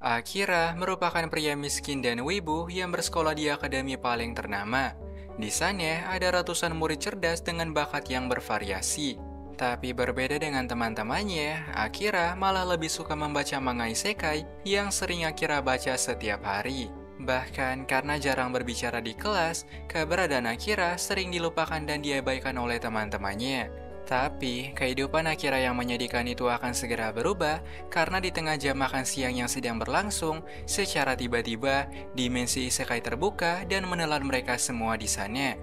Akira merupakan pria miskin dan wibu yang bersekolah di akademi paling ternama. Di sana ada ratusan murid cerdas dengan bakat yang bervariasi. Tapi berbeda dengan teman-temannya, Akira malah lebih suka membaca manga isekai yang sering Akira baca setiap hari. Bahkan karena jarang berbicara di kelas, keberadaan Akira sering dilupakan dan diabaikan oleh teman-temannya. Tapi, kehidupan Akira yang menyedihkan itu akan segera berubah karena di tengah jam makan siang yang sedang berlangsung, secara tiba-tiba, dimensi isekai terbuka dan menelan mereka semua di sana.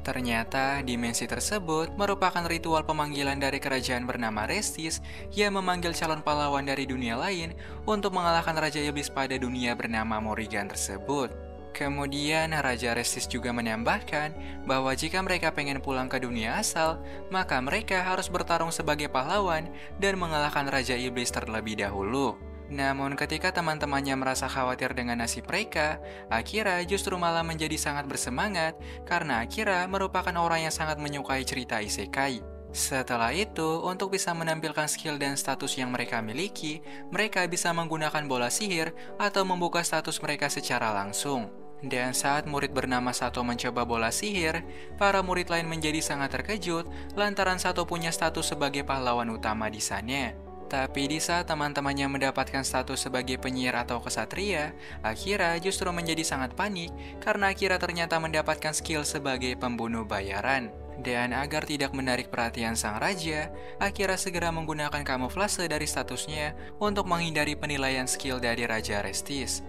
Ternyata, dimensi tersebut merupakan ritual pemanggilan dari kerajaan bernama Restis yang memanggil calon pahlawan dari dunia lain untuk mengalahkan Raja Iblis pada dunia bernama Morrigan tersebut. Kemudian, Raja Restis juga menambahkan bahwa jika mereka pengen pulang ke dunia asal, maka mereka harus bertarung sebagai pahlawan dan mengalahkan Raja Iblis terlebih dahulu. Namun ketika teman-temannya merasa khawatir dengan nasib mereka, Akira justru malah menjadi sangat bersemangat karena Akira merupakan orang yang sangat menyukai cerita isekai. Setelah itu, untuk bisa menampilkan skill dan status yang mereka miliki, mereka bisa menggunakan bola sihir atau membuka status mereka secara langsung. Dan saat murid bernama Sato mencoba bola sihir, para murid lain menjadi sangat terkejut lantaran Sato punya status sebagai pahlawan utama di sana. Tapi di saat teman-temannya mendapatkan status sebagai penyihir atau kesatria, Akira justru menjadi sangat panik karena Akira ternyata mendapatkan skill sebagai pembunuh bayaran. Dan agar tidak menarik perhatian sang raja, Akira segera menggunakan kamuflase dari statusnya untuk menghindari penilaian skill dari Raja Restis.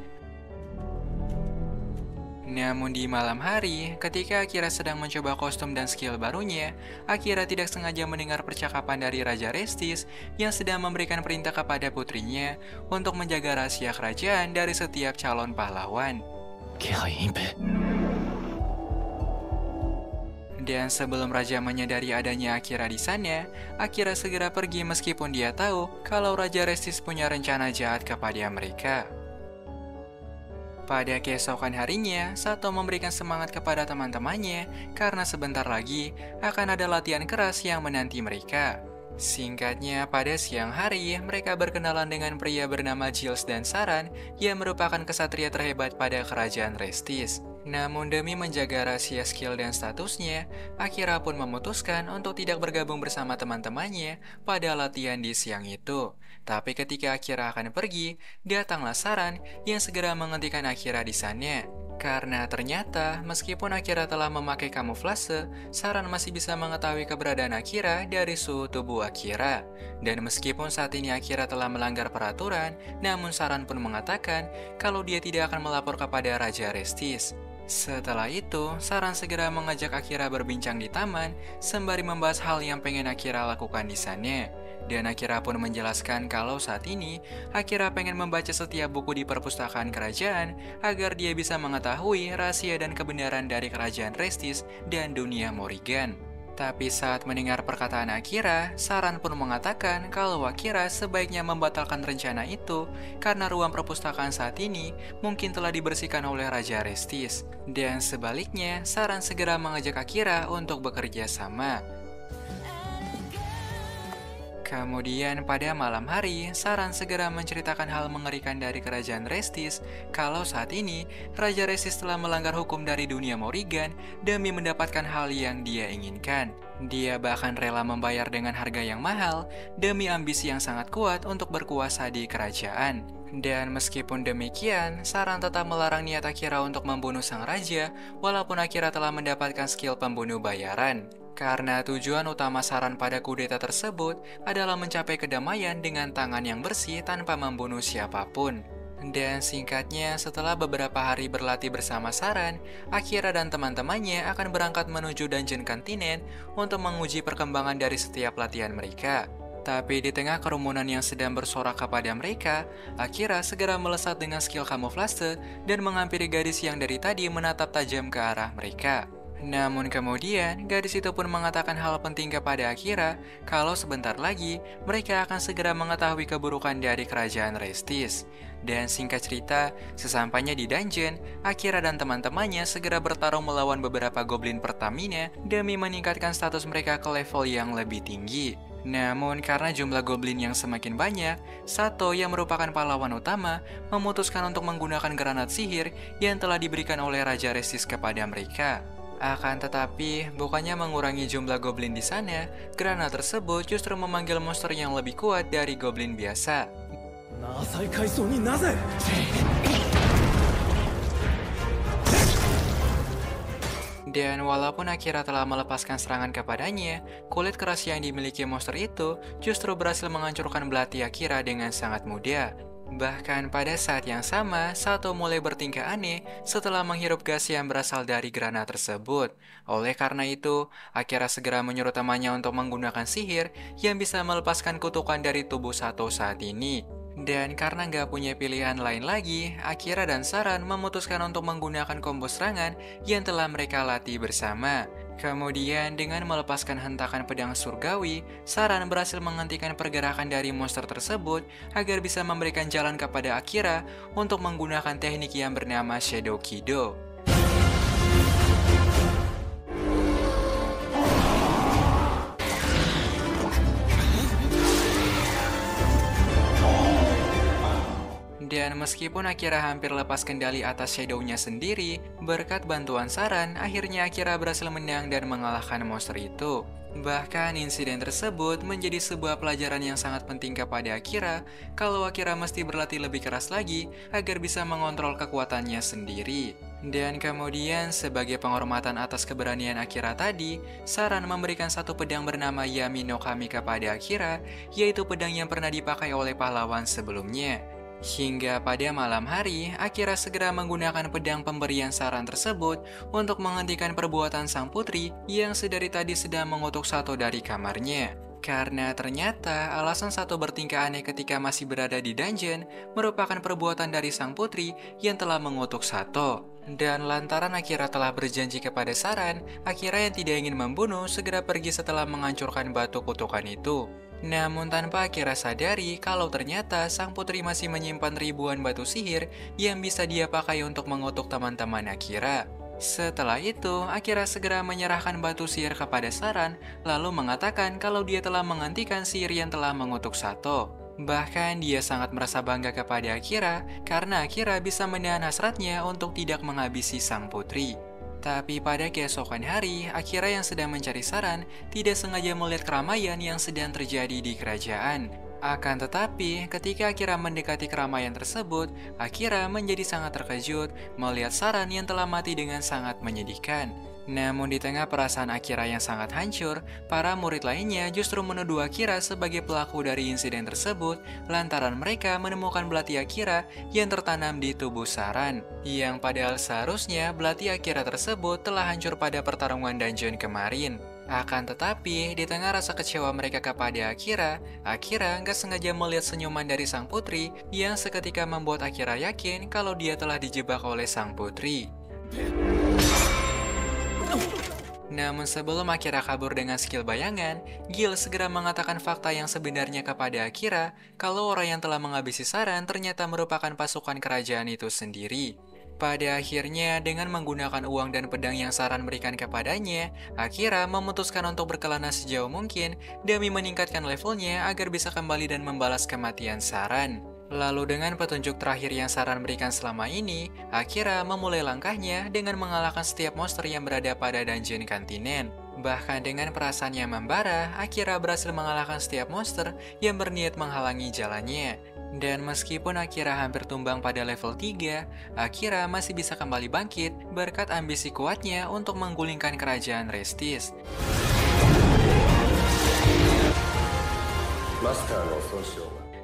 Namun di malam hari, ketika Akira sedang mencoba kostum dan skill barunya, Akira tidak sengaja mendengar percakapan dari Raja Restis yang sedang memberikan perintah kepada putrinya untuk menjaga rahasia kerajaan dari setiap calon pahlawan. Dan sebelum Raja menyadari adanya Akira di sana, Akira segera pergi meskipun dia tahu kalau Raja Restis punya rencana jahat kepada mereka. Pada keesokan harinya, Sato memberikan semangat kepada teman-temannya karena sebentar lagi akan ada latihan keras yang menanti mereka. Singkatnya, pada siang hari, mereka berkenalan dengan pria bernama Giles dan Saran yang merupakan kesatria terhebat pada kerajaan Restis. Namun demi menjaga rahasia skill dan statusnya, Akira pun memutuskan untuk tidak bergabung bersama teman-temannya pada latihan di siang itu. Tapi ketika Akira akan pergi, datanglah Saran yang segera menghentikan Akira di sana. Karena ternyata, meskipun Akira telah memakai kamuflase, Saran masih bisa mengetahui keberadaan Akira dari suhu tubuh Akira. Dan meskipun saat ini Akira telah melanggar peraturan, namun Saran pun mengatakan kalau dia tidak akan melapor kepada Raja Restis. Setelah itu, Saran segera mengajak Akira berbincang di taman, sembari membahas hal yang pengen Akira lakukan di sana. Dan Akira pun menjelaskan kalau saat ini, Akira pengen membaca setiap buku di perpustakaan kerajaan agar dia bisa mengetahui rahasia dan kebenaran dari kerajaan Restis dan dunia Morrigan. Tapi saat mendengar perkataan Akira, Saran pun mengatakan kalau Akira sebaiknya membatalkan rencana itu karena ruang perpustakaan saat ini mungkin telah dibersihkan oleh Raja Restis. Dan sebaliknya, Saran segera mengajak Akira untuk bekerja sama. Kemudian pada malam hari, Saran segera menceritakan hal mengerikan dari kerajaan Restis kalau saat ini Raja Restis telah melanggar hukum dari dunia Morrigan demi mendapatkan hal yang dia inginkan. Dia bahkan rela membayar dengan harga yang mahal demi ambisi yang sangat kuat untuk berkuasa di kerajaan. Dan meskipun demikian, Saran tetap melarang niat Akira untuk membunuh sang raja walaupun Akira telah mendapatkan skill pembunuh bayaran. Karena tujuan utama Saran pada kudeta tersebut adalah mencapai kedamaian dengan tangan yang bersih tanpa membunuh siapapun. Dan singkatnya, setelah beberapa hari berlatih bersama Saran, Akira dan teman-temannya akan berangkat menuju Dungeon Continent untuk menguji perkembangan dari setiap latihan mereka. Tapi di tengah kerumunan yang sedang bersorak kepada mereka, Akira segera melesat dengan skill kamuflase dan menghampiri gadis yang dari tadi menatap tajam ke arah mereka. Namun kemudian, gadis itu pun mengatakan hal penting kepada Akira kalau sebentar lagi mereka akan segera mengetahui keburukan dari kerajaan Restis. Dan singkat cerita, sesampainya di dungeon, Akira dan teman-temannya segera bertarung melawan beberapa goblin Pertamina demi meningkatkan status mereka ke level yang lebih tinggi. Namun karena jumlah goblin yang semakin banyak, Sato yang merupakan pahlawan utama memutuskan untuk menggunakan granat sihir yang telah diberikan oleh Raja Restis kepada mereka. Akan tetapi, bukannya mengurangi jumlah goblin di sana, granat tersebut justru memanggil monster yang lebih kuat dari goblin biasa. Dan walaupun Akira telah melepaskan serangan kepadanya, kulit keras yang dimiliki monster itu justru berhasil menghancurkan belati Akira dengan sangat mudah. Bahkan pada saat yang sama, Sato mulai bertingkah aneh setelah menghirup gas yang berasal dari granat tersebut. Oleh karena itu, Akira segera menyuruh temannya untuk menggunakan sihir yang bisa melepaskan kutukan dari tubuh Sato saat ini. Dan karena nggak punya pilihan lain lagi, Akira dan Saran memutuskan untuk menggunakan combo serangan yang telah mereka latih bersama. Kemudian dengan melepaskan hentakan pedang surgawi, Saran berhasil menghentikan pergerakan dari monster tersebut agar bisa memberikan jalan kepada Akira untuk menggunakan teknik yang bernama Shadow Kido. Dan meskipun Akira hampir lepas kendali atas Shadow-nya sendiri, berkat bantuan Saran, akhirnya Akira berhasil menang dan mengalahkan monster itu. Bahkan insiden tersebut menjadi sebuah pelajaran yang sangat penting kepada Akira, kalau Akira mesti berlatih lebih keras lagi agar bisa mengontrol kekuatannya sendiri. Dan kemudian sebagai penghormatan atas keberanian Akira tadi, Saran memberikan satu pedang bernama Yami no Kami kepada Akira, yaitu pedang yang pernah dipakai oleh pahlawan sebelumnya. Hingga pada malam hari, Akira segera menggunakan pedang pemberian Saran tersebut untuk menghentikan perbuatan sang putri yang sedari tadi sedang mengutuk Sato dari kamarnya. Karena ternyata alasan Sato bertingkah aneh ketika masih berada di dungeon merupakan perbuatan dari sang putri yang telah mengutuk Sato. Dan lantaran Akira telah berjanji kepada Saran, Akira yang tidak ingin membunuh segera pergi setelah menghancurkan batu kutukan itu. Namun tanpa Akira sadari kalau ternyata sang putri masih menyimpan ribuan batu sihir yang bisa dia pakai untuk mengutuk teman-teman Akira. Setelah itu, Akira segera menyerahkan batu sihir kepada Saran, lalu mengatakan kalau dia telah menghentikan sihir yang telah mengutuk Sato. Bahkan dia sangat merasa bangga kepada Akira karena Akira bisa menahan hasratnya untuk tidak menghabisi sang putri. Tapi pada keesokan hari, Akira yang sedang mencari Saran tidak sengaja melihat keramaian yang sedang terjadi di kerajaan. Akan tetapi, ketika Akira mendekati keramaian tersebut, Akira menjadi sangat terkejut melihat Saran yang telah mati dengan sangat menyedihkan. Namun di tengah perasaan Akira yang sangat hancur, para murid lainnya justru menuduh Akira sebagai pelaku dari insiden tersebut lantaran mereka menemukan belati Akira yang tertanam di tubuh Saran. Yang padahal seharusnya belati Akira tersebut telah hancur pada pertarungan dungeon kemarin. Akan tetapi, di tengah rasa kecewa mereka kepada Akira nggak sengaja melihat senyuman dari sang putri yang seketika membuat Akira yakin kalau dia telah dijebak oleh sang putri. Namun sebelum Akira kabur dengan skill bayangan, Gil segera mengatakan fakta yang sebenarnya kepada Akira kalau orang yang telah menghabisi Saran ternyata merupakan pasukan kerajaan itu sendiri. Pada akhirnya, dengan menggunakan uang dan pedang yang Saran berikan kepadanya, Akira memutuskan untuk berkelana sejauh mungkin demi meningkatkan levelnya agar bisa kembali dan membalas kematian Saran. Lalu dengan petunjuk terakhir yang Saran berikan selama ini, Akira memulai langkahnya dengan mengalahkan setiap monster yang berada pada dungeon kontinen. Bahkan dengan perasaan yang membara, Akira berhasil mengalahkan setiap monster yang berniat menghalangi jalannya. Dan meskipun Akira hampir tumbang pada level 3, Akira masih bisa kembali bangkit berkat ambisi kuatnya untuk menggulingkan kerajaan Restis.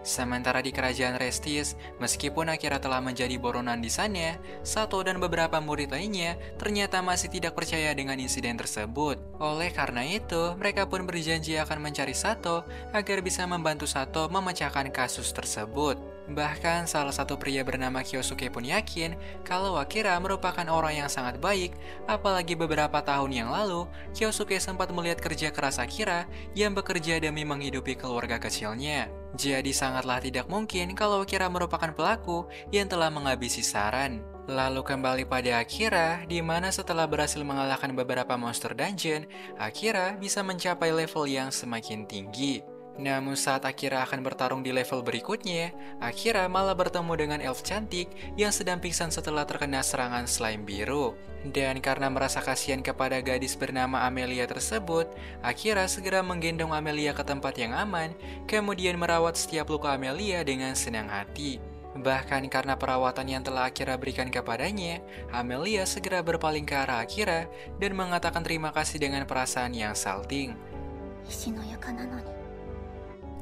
Sementara di kerajaan Restis, meskipun Akira telah menjadi buronan di sana, Sato dan beberapa murid lainnya ternyata masih tidak percaya dengan insiden tersebut. Oleh karena itu, mereka pun berjanji akan mencari Sato agar bisa membantu Sato memecahkan kasus tersebut. Bahkan salah satu pria bernama Kyosuke pun yakin kalau Akira merupakan orang yang sangat baik, apalagi beberapa tahun yang lalu, Kyosuke sempat melihat kerja keras Akira yang bekerja demi menghidupi keluarga kecilnya. Jadi sangatlah tidak mungkin kalau Akira merupakan pelaku yang telah menghabisi Saran. Lalu kembali pada Akira, di mana setelah berhasil mengalahkan beberapa monster dungeon, Akira bisa mencapai level yang semakin tinggi. Namun saat Akira akan bertarung di level berikutnya, Akira malah bertemu dengan elf cantik yang sedang pingsan setelah terkena serangan slime biru. Dan karena merasa kasihan kepada gadis bernama Amelia tersebut, Akira segera menggendong Amelia ke tempat yang aman, kemudian merawat setiap luka Amelia dengan senang hati. Bahkan karena perawatan yang telah Akira berikan kepadanya, Amelia segera berpaling ke arah Akira dan mengatakan terima kasih dengan perasaan yang salting. 石の床なのに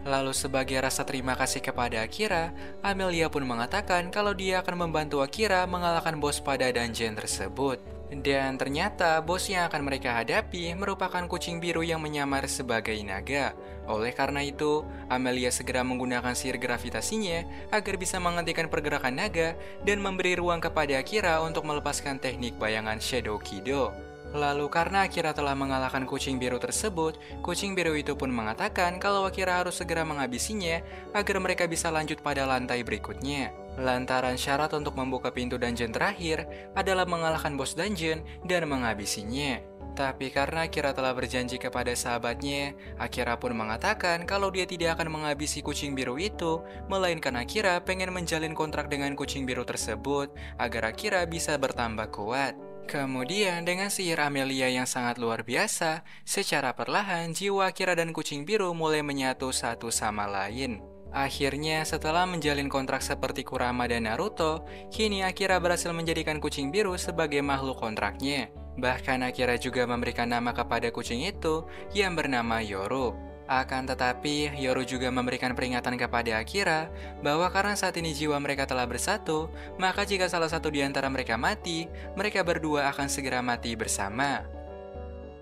Lalu sebagai rasa terima kasih kepada Akira, Amelia pun mengatakan kalau dia akan membantu Akira mengalahkan bos pada dungeon tersebut. Dan ternyata bos yang akan mereka hadapi merupakan kucing biru yang menyamar sebagai naga. Oleh karena itu, Amelia segera menggunakan sihir gravitasinya agar bisa menghentikan pergerakan naga dan memberi ruang kepada Akira untuk melepaskan teknik bayangan Shadow Kido. Lalu karena Akira telah mengalahkan kucing biru tersebut, kucing biru itu pun mengatakan kalau Akira harus segera menghabisinya agar mereka bisa lanjut pada lantai berikutnya. Lantaran syarat untuk membuka pintu dungeon terakhir adalah mengalahkan bos dungeon dan menghabisinya. Tapi karena Akira telah berjanji kepada sahabatnya, Akira pun mengatakan kalau dia tidak akan menghabisi kucing biru itu, melainkan Akira pengen menjalin kontrak dengan kucing biru tersebut agar Akira bisa bertambah kuat. Kemudian dengan sihir Amelia yang sangat luar biasa, secara perlahan jiwa Akira dan kucing biru mulai menyatu satu sama lain. Akhirnya setelah menjalin kontrak seperti Kurama dan Naruto, kini Akira berhasil menjadikan kucing biru sebagai makhluk kontraknya. Bahkan Akira juga memberikan nama kepada kucing itu yang bernama Yoru. Akan tetapi, Yoru juga memberikan peringatan kepada Akira bahwa karena saat ini jiwa mereka telah bersatu, maka jika salah satu di antara mereka mati, mereka berdua akan segera mati bersama.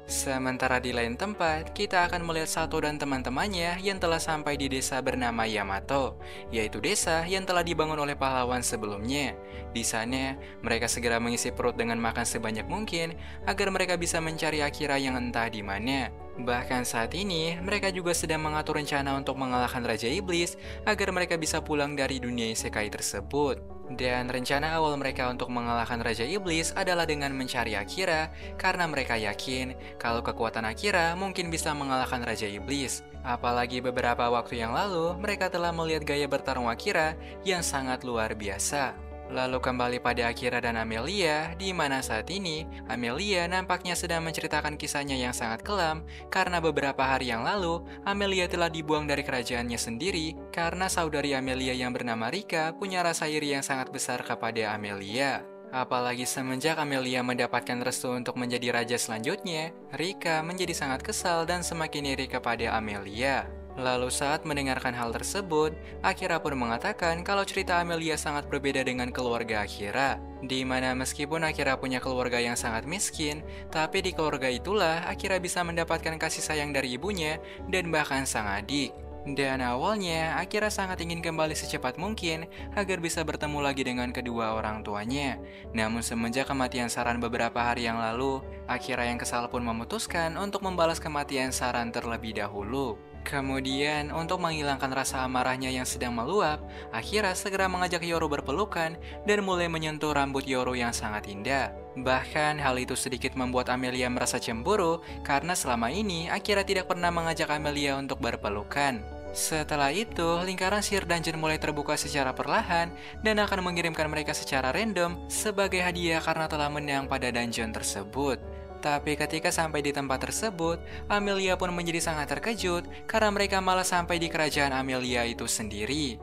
Sementara di lain tempat, kita akan melihat Sato dan teman-temannya yang telah sampai di desa bernama Yamato, yaitu desa yang telah dibangun oleh pahlawan sebelumnya. Di sana, mereka segera mengisi perut dengan makan sebanyak mungkin agar mereka bisa mencari Akira yang entah di mana. Bahkan saat ini, mereka juga sedang mengatur rencana untuk mengalahkan Raja Iblis agar mereka bisa pulang dari dunia isekai tersebut. Dan rencana awal mereka untuk mengalahkan Raja Iblis adalah dengan mencari Akira, karena mereka yakin kalau kekuatan Akira mungkin bisa mengalahkan Raja Iblis. Apalagi beberapa waktu yang lalu, mereka telah melihat gaya bertarung Akira yang sangat luar biasa. Lalu kembali pada Akira dan Amelia, di mana saat ini Amelia nampaknya sedang menceritakan kisahnya yang sangat kelam karena beberapa hari yang lalu Amelia telah dibuang dari kerajaannya sendiri karena saudari Amelia yang bernama Rika punya rasa iri yang sangat besar kepada Amelia. Apalagi semenjak Amelia mendapatkan restu untuk menjadi raja selanjutnya, Rika menjadi sangat kesal dan semakin iri kepada Amelia. Lalu saat mendengarkan hal tersebut, Akira pun mengatakan kalau cerita Amelia sangat berbeda dengan keluarga Akira. Di mana meskipun Akira punya keluarga yang sangat miskin, tapi di keluarga itulah Akira bisa mendapatkan kasih sayang dari ibunya dan bahkan sang adik. Dan awalnya, Akira sangat ingin kembali secepat mungkin agar bisa bertemu lagi dengan kedua orang tuanya. Namun semenjak kematian Saran beberapa hari yang lalu, Akira yang kesal pun memutuskan untuk membalas kematian Saran terlebih dahulu. Kemudian, untuk menghilangkan rasa amarahnya yang sedang meluap, Akira segera mengajak Yoru berpelukan dan mulai menyentuh rambut Yoru yang sangat indah. Bahkan, hal itu sedikit membuat Amelia merasa cemburu karena selama ini Akira tidak pernah mengajak Amelia untuk berpelukan. Setelah itu, lingkaran sihir dungeon mulai terbuka secara perlahan dan akan mengirimkan mereka secara random sebagai hadiah karena telah menang pada dungeon tersebut. Tapi ketika sampai di tempat tersebut, Amelia pun menjadi sangat terkejut karena mereka malah sampai di kerajaan Amelia itu sendiri.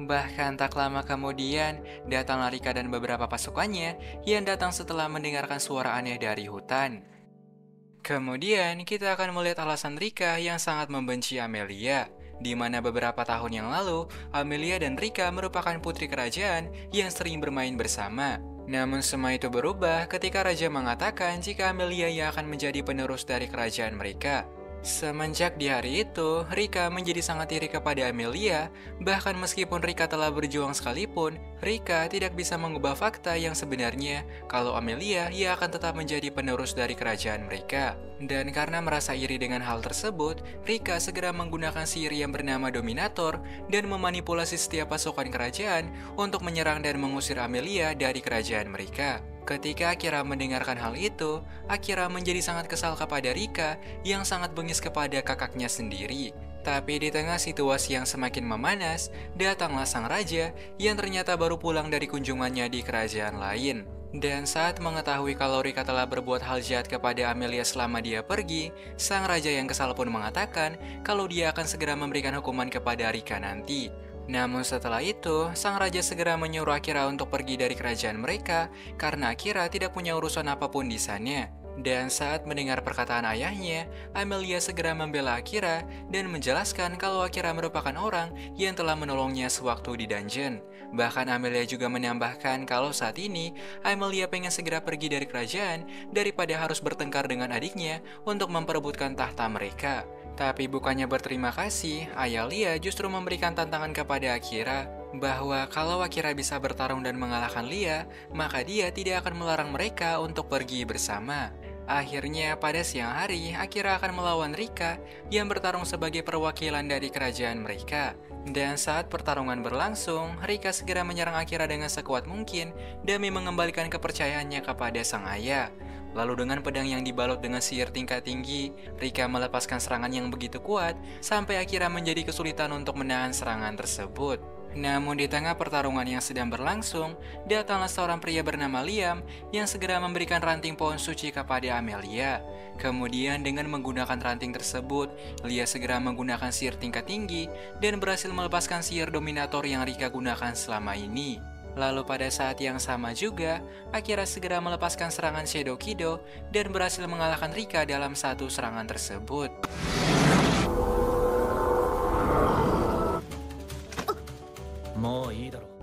Bahkan tak lama kemudian, datanglah Rika dan beberapa pasukannya yang datang setelah mendengarkan suara aneh dari hutan. Kemudian, kita akan melihat alasan Rika yang sangat membenci Amelia, di mana beberapa tahun yang lalu, Amelia dan Rika merupakan putri kerajaan yang sering bermain bersama. Namun semua itu berubah ketika Raja mengatakan jika Amelia yang akan menjadi penerus dari kerajaan mereka. Semenjak di hari itu, Rika menjadi sangat iri kepada Amelia. Bahkan meskipun Rika telah berjuang sekalipun, Rika tidak bisa mengubah fakta yang sebenarnya kalau Amelia ia akan tetap menjadi penerus dari kerajaan mereka. Dan karena merasa iri dengan hal tersebut, Rika segera menggunakan sihir yang bernama Dominator dan memanipulasi setiap pasukan kerajaan untuk menyerang dan mengusir Amelia dari kerajaan mereka. Ketika Akira mendengarkan hal itu, Akira menjadi sangat kesal kepada Rika yang sangat bengis kepada kakaknya sendiri. Tapi di tengah situasi yang semakin memanas, datanglah sang raja yang ternyata baru pulang dari kunjungannya di kerajaan lain. Dan saat mengetahui kalau Rika telah berbuat hal jahat kepada Amelia selama dia pergi, sang raja yang kesal pun mengatakan kalau dia akan segera memberikan hukuman kepada Rika nanti. Namun setelah itu, sang raja segera menyuruh Akira untuk pergi dari kerajaan mereka karena Akira tidak punya urusan apapun di sana. Dan saat mendengar perkataan ayahnya, Amelia segera membela Akira dan menjelaskan kalau Akira merupakan orang yang telah menolongnya sewaktu di dungeon. Bahkan Amelia juga menambahkan kalau saat ini, Amelia pengen segera pergi dari kerajaan daripada harus bertengkar dengan adiknya untuk memperebutkan tahta mereka. Tapi bukannya berterima kasih, ayah Lia justru memberikan tantangan kepada Akira bahwa kalau Akira bisa bertarung dan mengalahkan Lia, maka dia tidak akan melarang mereka untuk pergi bersama. Akhirnya pada siang hari, Akira akan melawan Rika yang bertarung sebagai perwakilan dari kerajaan mereka. Dan saat pertarungan berlangsung, Rika segera menyerang Akira dengan sekuat mungkin demi mengembalikan kepercayaannya kepada sang ayah. Lalu dengan pedang yang dibalut dengan sihir tingkat tinggi, Rika melepaskan serangan yang begitu kuat sampai Akira menjadi kesulitan untuk menahan serangan tersebut. Namun di tengah pertarungan yang sedang berlangsung, datanglah seorang pria bernama Liam yang segera memberikan ranting pohon suci kepada Amelia. Kemudian dengan menggunakan ranting tersebut, Lia segera menggunakan sihir tingkat tinggi dan berhasil melepaskan sihir dominator yang Rika gunakan selama ini. Lalu pada saat yang sama juga, Akira segera melepaskan serangan Shadow Kido dan berhasil mengalahkan Rika dalam satu serangan tersebut.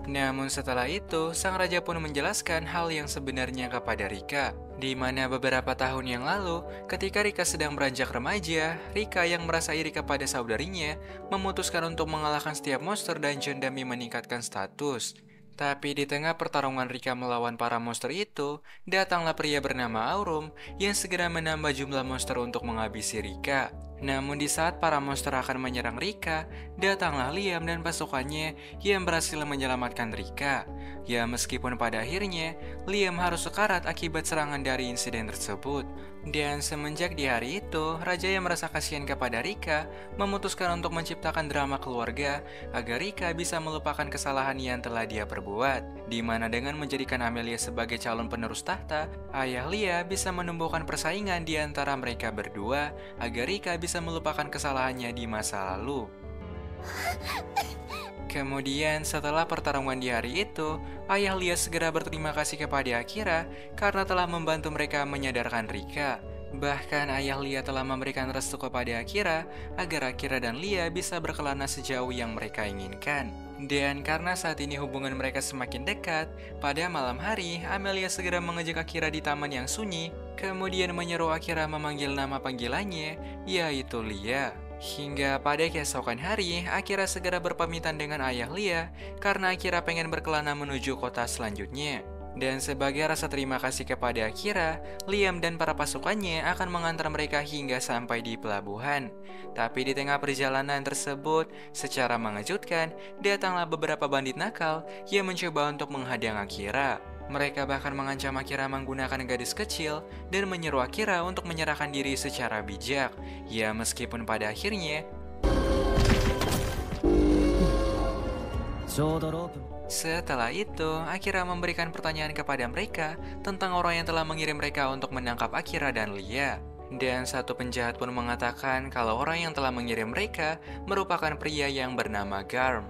Namun setelah itu, sang raja pun menjelaskan hal yang sebenarnya kepada Rika. Di mana beberapa tahun yang lalu, ketika Rika sedang beranjak remaja, Rika yang merasa iri kepada saudarinya memutuskan untuk mengalahkan setiap monster dungeon demi meningkatkan status. Tapi di tengah pertarungan Rika melawan para monster itu, datanglah pria bernama Aurum yang segera menambah jumlah monster untuk menghabisi Rika. Namun di saat para monster akan menyerang Rika, datanglah Liam dan pasukannya yang berhasil menyelamatkan Rika. Ya meskipun pada akhirnya, Liam harus sekarat akibat serangan dari insiden tersebut. Dan semenjak di hari itu, raja yang merasa kasihan kepada Rika memutuskan untuk menciptakan drama keluarga agar Rika bisa melupakan kesalahan yang telah dia perbuat. Di mana dengan menjadikan Amelia sebagai calon penerus tahta, ayah Lia bisa menumbuhkan persaingan di antara mereka berdua agar Rika bisa melupakan kesalahannya di masa lalu. Kemudian setelah pertarungan di hari itu, ayah Lia segera berterima kasih kepada Akira karena telah membantu mereka menyadarkan Rika. Bahkan ayah Lia telah memberikan restu kepada Akira agar Akira dan Lia bisa berkelana sejauh yang mereka inginkan. Dan karena saat ini hubungan mereka semakin dekat, pada malam hari Amelia segera mengejek Akira di taman yang sunyi, kemudian menyeru Akira memanggil nama panggilannya, yaitu Lia. Hingga pada keesokan hari, Akira segera berpamitan dengan ayah Lia karena Akira pengen berkelana menuju kota selanjutnya. Dan sebagai rasa terima kasih kepada Akira, Liam dan para pasukannya akan mengantar mereka hingga sampai di pelabuhan. Tapi di tengah perjalanan tersebut, secara mengejutkan, datanglah beberapa bandit nakal yang mencoba untuk menghadang Akira. Mereka bahkan mengancam Akira menggunakan gadis kecil dan menyeru Akira untuk menyerahkan diri secara bijak. Ya meskipun pada akhirnya setelah itu, Akira memberikan pertanyaan kepada mereka tentang orang yang telah mengirim mereka untuk menangkap Akira dan Lia. Dan satu penjahat pun mengatakan kalau orang yang telah mengirim mereka merupakan pria yang bernama Garm.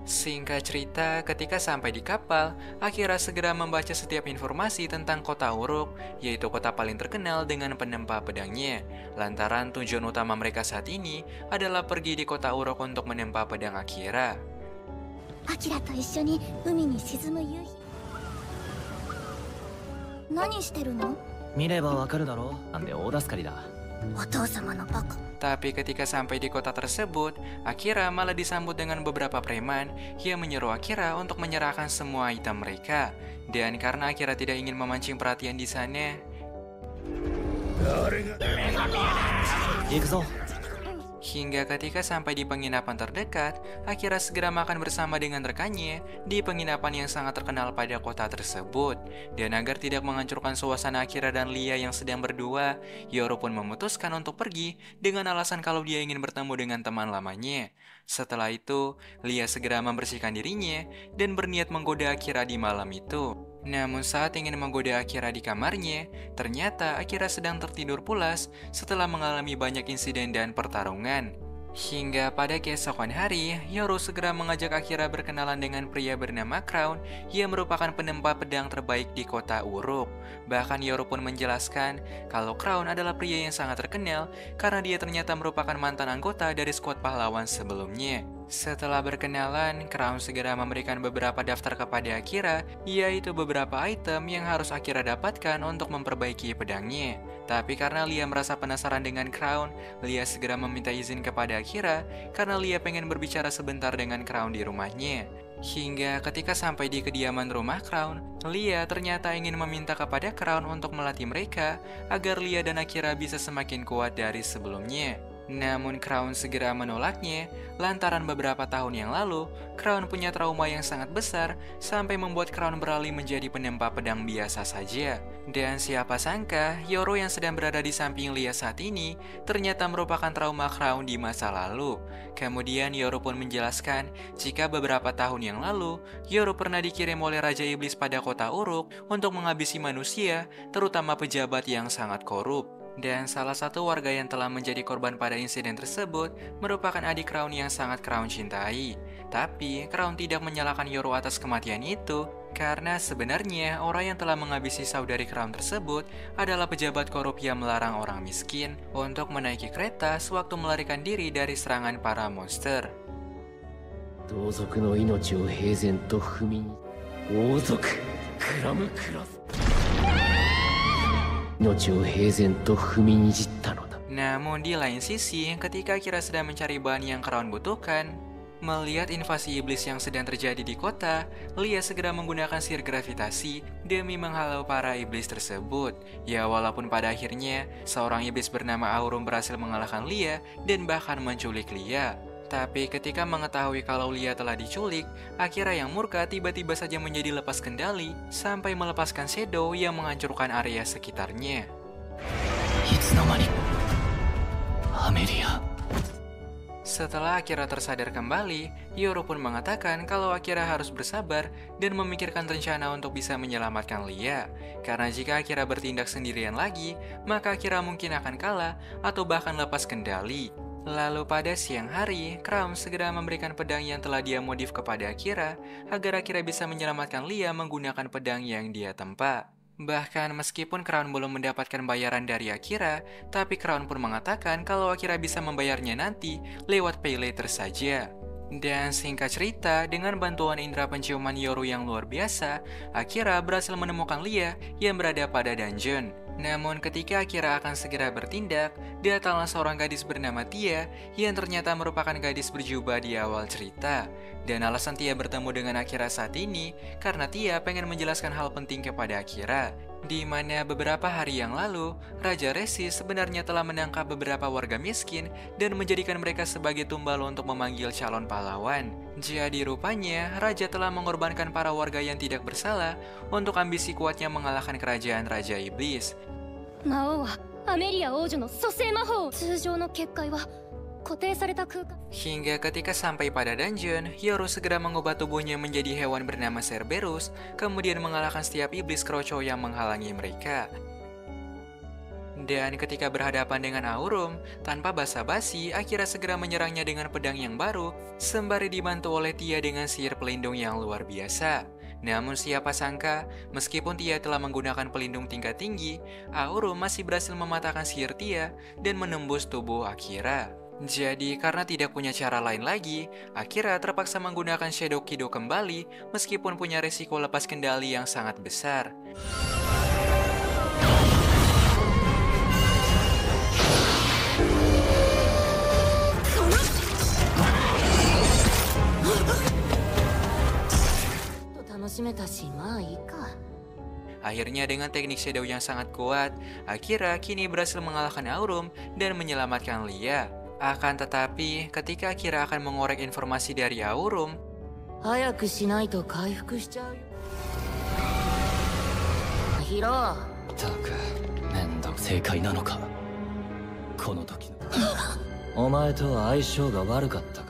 Singkat cerita, ketika sampai di kapal, Akira segera membaca setiap informasi tentang kota Uruk, yaitu kota paling terkenal dengan penempa pedangnya. Lantaran tujuan utama mereka saat ini adalah pergi di kota Uruk untuk menempa pedang Akira. アキラと一緒に海に沈む夕日何してるの？見ればわかるだろう。なんで大助かりだ。お父様のバカ。 Tapi ketika sampai di kota tersebut, Akira malah disambut dengan beberapa preman yang menyuruh Akira untuk menyerahkan semua item mereka. Dan karena Akira tidak ingin memancing perhatian di sana, 行くぞ。 hingga ketika sampai di penginapan terdekat, Akira segera makan bersama dengan rekannya di penginapan yang sangat terkenal pada kota tersebut. Dan agar tidak menghancurkan suasana Akira dan Lia yang sedang berdua, Yoro pun memutuskan untuk pergi dengan alasan kalau dia ingin bertemu dengan teman lamanya. Setelah itu, Lia segera membersihkan dirinya dan berniat menggoda Akira di malam itu. Namun saat ingin menggoda Akira di kamarnya, ternyata Akira sedang tertidur pulas setelah mengalami banyak insiden dan pertarungan. Hingga pada keesokan hari, Yoro segera mengajak Akira berkenalan dengan pria bernama Crown yang merupakan penempa pedang terbaik di kota Uruk. Bahkan Yoro pun menjelaskan kalau Crown adalah pria yang sangat terkenal karena dia ternyata merupakan mantan anggota dari skuad pahlawan sebelumnya. Setelah berkenalan, Crown segera memberikan beberapa daftar kepada Akira, yaitu beberapa item yang harus Akira dapatkan untuk memperbaiki pedangnya. Tapi karena Lia merasa penasaran dengan Crown, Lia segera meminta izin kepada Akira karena Lia pengen berbicara sebentar dengan Crown di rumahnya. Hingga ketika sampai di kediaman rumah Crown, Lia ternyata ingin meminta kepada Crown untuk melatih mereka agar Lia dan Akira bisa semakin kuat dari sebelumnya. Namun Crown segera menolaknya lantaran beberapa tahun yang lalu Crown punya trauma yang sangat besar sampai membuat Crown beralih menjadi penempa pedang biasa saja. Dan siapa sangka Yoro yang sedang berada di samping Lia saat ini ternyata merupakan trauma Crown di masa lalu. Kemudian Yoro pun menjelaskan jika beberapa tahun yang lalu Yoro pernah dikirim oleh Raja Iblis pada kota Uruk untuk menghabisi manusia, terutama pejabat yang sangat korup. Dan salah satu warga yang telah menjadi korban pada insiden tersebut merupakan adik Crown yang sangat Crown cintai. Tapi Crown tidak menyalahkan Yoro atas kematian itu, karena sebenarnya orang yang telah menghabisi saudari Crown tersebut adalah pejabat korup yang melarang orang miskin untuk menaiki kereta sewaktu melarikan diri dari serangan para monster. 同族の命を平然と踏みに王族クラムクラス命を平然と踏みにじったのだ。 Namun di lain sisi, ketika Akira sedang mencari bahan yang Crown butuhkan, melihat invasi iblis yang sedang terjadi di kota, Lia segera menggunakan sihir gravitasi demi menghalau para iblis tersebut. Ya, walaupun pada akhirnya seorang iblis bernama Aurum berhasil mengalahkan Lia dan bahkan menculik Lia. Tapi ketika mengetahui kalau Lia telah diculik, Akira yang murka tiba-tiba saja menjadi lepas kendali sampai melepaskan Shadow yang menghancurkan area sekitarnya. いつの間にアメリア Setelah Akira tersadar kembali, Yoro pun mengatakan kalau Akira harus bersabar dan memikirkan rencana untuk bisa menyelamatkan Lia. Karena jika Akira bertindak sendirian lagi, maka Akira mungkin akan kalah atau bahkan lepas kendali. Lalu pada siang hari, Crown segera memberikan pedang yang telah dia modif kepada Akira agar Akira bisa menyelamatkan Lia menggunakan pedang yang dia tempa. Bahkan meskipun Crown belum mendapatkan bayaran dari Akira, tapi Crown pun mengatakan kalau Akira bisa membayarnya nanti lewat pay later saja. Dan singkat cerita, dengan bantuan indera penciuman Yoro yang luar biasa, Akira berhasil menemukan Lia yang berada pada dungeon. Namun ketika Akira akan segera bertindak, datanglah seorang gadis bernama Tia yang ternyata merupakan gadis berjubah di awal cerita. Dan alasan Tia bertemu dengan Akira saat ini karena Tia pengen menjelaskan hal penting kepada Akira, di mana beberapa hari yang lalu, Raja Resi sebenarnya telah menangkap beberapa warga miskin dan menjadikan mereka sebagai tumbal untuk memanggil calon pahlawan. Jadi rupanya, Raja telah mengorbankan para warga yang tidak bersalah untuk ambisi kuatnya mengalahkan kerajaan Raja Iblis. 魔王はアメリア王女の蘇生魔法。通常の結界は固定された空間。 Hingga ketika sampai pada dungeon, Yoro segera mengubah tubuhnya menjadi hewan bernama Cerberus, kemudian mengalahkan setiap iblis kroco yang menghalangi mereka. Dan ketika berhadapan dengan Aurum, tanpa basa-basi, Akira segera menyerangnya dengan pedang yang baru, sembari dibantu oleh Tia dengan sihir pelindung yang luar biasa. Namun siapa sangka, meskipun Tia telah menggunakan pelindung tingkat tinggi, Aurum masih berhasil mematahkan sihir Tia dan menembus tubuh Akira. Jadi karena tidak punya cara lain lagi, Akira terpaksa menggunakan Shadow Kido kembali meskipun punya resiko lepas kendali yang sangat besar. 楽しめたし、まあいいか。 Akhirnya dengan teknik shadow yang sangat kuat, Akira kini berhasil mengalahkan Aurum dan menyelamatkan Lia. Akan tetapi, ketika Akira akan mengorek informasi dari Aurum, 早くしないと回復しちゃうよ。ヒロ。たく面倒正解なのかこの時のお前とは相性が悪かったか